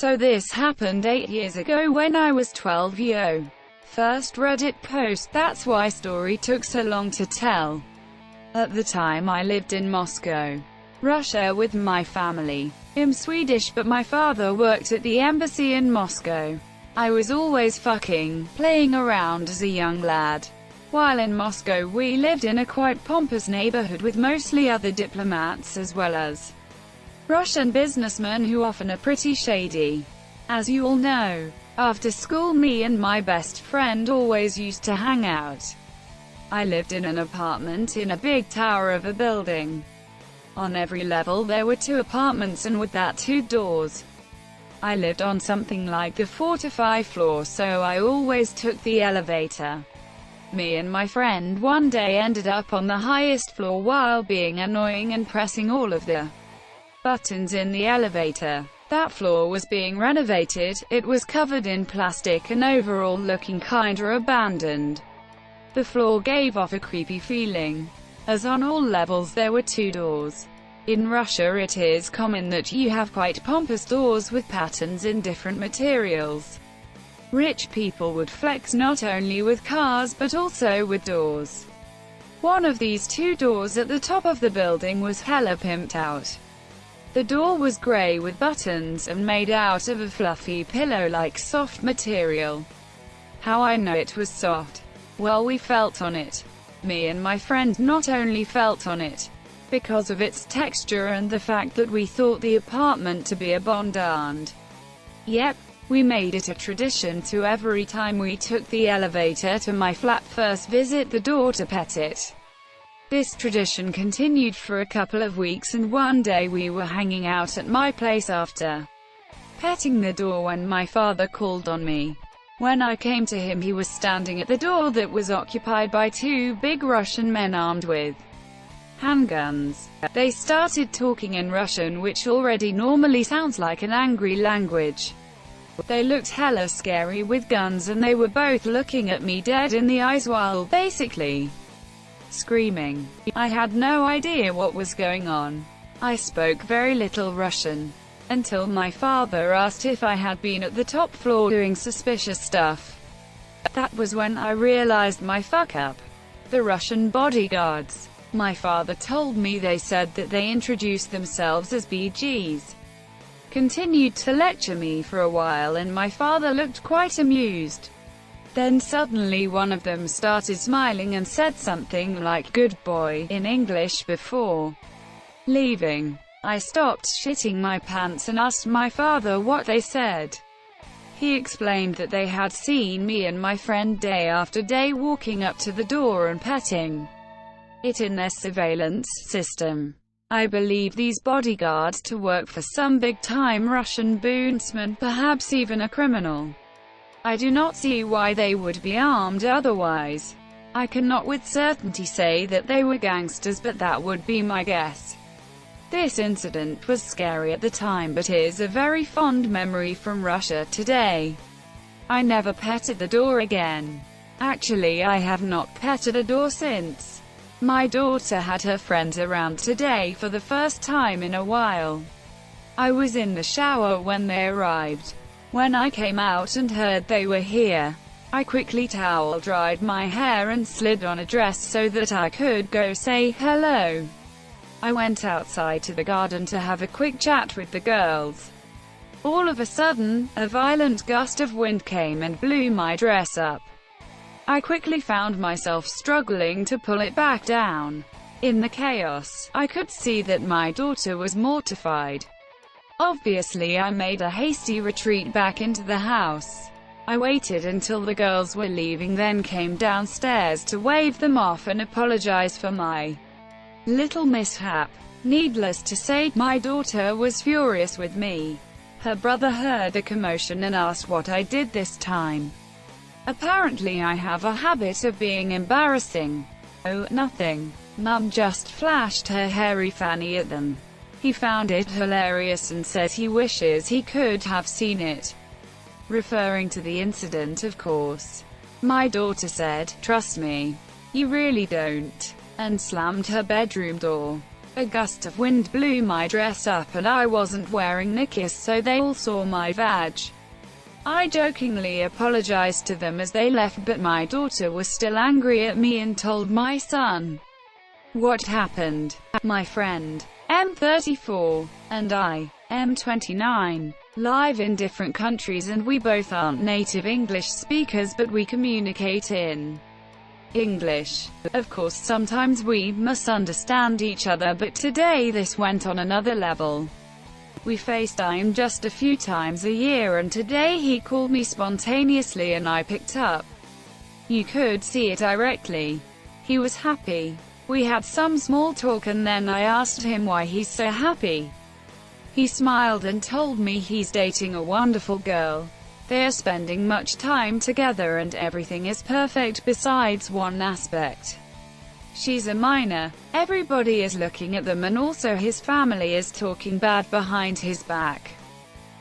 So this happened 8 years ago when I was 12. Yo. First Reddit post, that's why story took so long to tell. At the time I lived in Moscow, Russia with my family. I'm Swedish but my father worked at the embassy in Moscow. I was always playing around as a young lad. While in Moscow we lived in a quite pompous neighborhood with mostly other diplomats as well as Russian businessmen who often are pretty shady. As you all know, after school me and my best friend always used to hang out. I lived in an apartment in a big tower of a building. On every level there were 2 apartments and with that 2 doors. I lived on something like the 4th to 5th floor, so I always took the elevator. Me and my friend one day ended up on the highest floor while being annoying and pressing all of the buttons in the elevator. That floor was being renovated, it was covered in plastic and overall looking kinda abandoned. The floor gave off a creepy feeling, as on all levels there were 2 doors. In Russia it is common that you have quite pompous doors with patterns in different materials. Rich people would flex not only with cars but also with doors. One of these 2 doors at the top of the building was hella pimped out. The door was grey with buttons, and made out of a fluffy pillow-like soft material. How I know it was soft? Well, we felt on it. Me and my friend not only felt on it, because of its texture and the fact that we thought the apartment to be abandoned. Yep, we made it a tradition to every time we took the elevator to my flat first visit the door to pet it. This tradition continued for a couple of weeks, and one day we were hanging out at my place after petting the door when my father called on me. When I came to him he was standing at the door that was occupied by 2 big Russian men armed with handguns. They started talking in Russian, which already normally sounds like an angry language. They looked hella scary with guns, and they were both looking at me dead in the eyes while basically screaming. I had no idea what was going on. I spoke very little Russian, until my father asked if I had been at the top floor doing suspicious stuff. That was when I realized my fuck up. The Russian bodyguards. My father told me they said that they introduced themselves as BGs. Continued to lecture me for a while and my father looked quite amused. Then suddenly one of them started smiling and said something like "good boy" in English before leaving. I stopped shitting my pants and asked my father what they said. He explained that they had seen me and my friend day after day walking up to the door and petting it in their surveillance system. I believe these bodyguards to work for some big-time Russian businessman, perhaps even a criminal. I do not see why they would be armed otherwise. I cannot with certainty say that they were gangsters, but that would be my guess. This incident was scary at the time but is a very fond memory from Russia today. I never petted the door again. Actually, I have not petted a door since. My daughter had her friends around today for the first time in a while. I was in the shower when they arrived. When I came out and heard they were here, I quickly towel dried my hair and slid on a dress so that I could go say hello. I went outside to the garden to have a quick chat with the girls. All of a sudden, a violent gust of wind came and blew my dress up. I quickly found myself struggling to pull it back down. In the chaos, I could see that my daughter was mortified. Obviously, I made a hasty retreat back into the house. I waited until the girls were leaving, then came downstairs to wave them off and apologize for my little mishap. Needless to say, my daughter was furious with me. Her brother heard the commotion and asked what I did this time. Apparently I have a habit of being embarrassing. Oh, nothing. Mum just flashed her hairy fanny at them. He found it hilarious and says he wishes he could have seen it. Referring to the incident, of course. My daughter said, "Trust me. You really don't," and slammed her bedroom door. A gust of wind blew my dress up and I wasn't wearing knickers, so they all saw my vag. I jokingly apologized to them as they left, but my daughter was still angry at me and told my son what happened. My friend, M34, and I, M29, live in different countries and we both aren't native English speakers, but we communicate in English. Of course sometimes we misunderstand each other, but today this went on another level. We FaceTime just a few times a year and today he called me spontaneously and I picked up. You could see it directly. He was happy. We had some small talk and then I asked him why he's so happy. He smiled and told me he's dating a wonderful girl. They are spending much time together and everything is perfect besides one aspect. She's a minor. Everybody is looking at them and also his family is talking bad behind his back.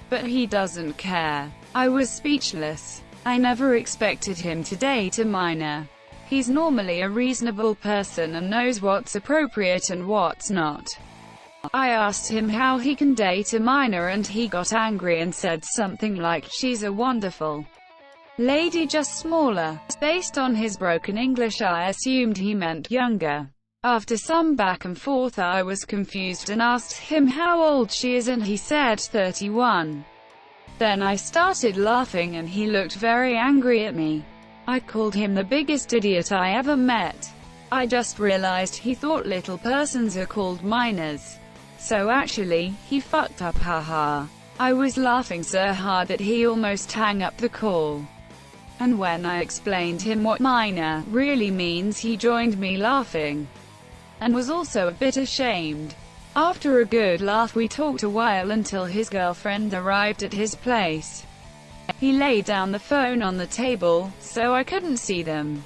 But he doesn't care. I was speechless. I never expected him to date a minor. He's normally a reasonable person and knows what's appropriate and what's not. I asked him how he can date a minor and he got angry and said something like, "She's a wonderful lady, just smaller." Based on his broken English, I assumed he meant younger. After some back and forth, I was confused and asked him how old she is and he said 31. Then I started laughing and he looked very angry at me. I called him the biggest idiot I ever met. I just realized he thought little persons are called minors. So actually, he fucked up, haha. I was laughing so hard that he almost hung up the call. And when I explained him what minor really means, he joined me laughing. And was also a bit ashamed. After a good laugh we talked a while until his girlfriend arrived at his place. He laid down the phone on the table, so I couldn't see them.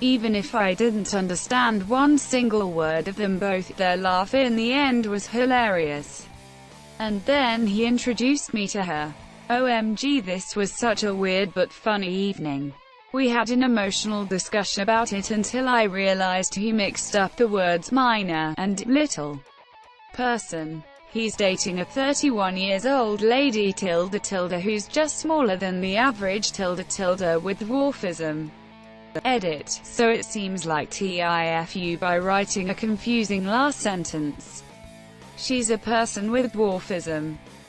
Even if I didn't understand one single word of them both, their laugh in the end was hilarious. And then he introduced me to her. OMG, this was such a weird but funny evening. We had an emotional discussion about it until I realized he mixed up the words minor and little person. He's dating a 31 years old lady who's just smaller than the average with dwarfism. Edit. So it seems like TIFU by writing a confusing last sentence. She's a person with dwarfism.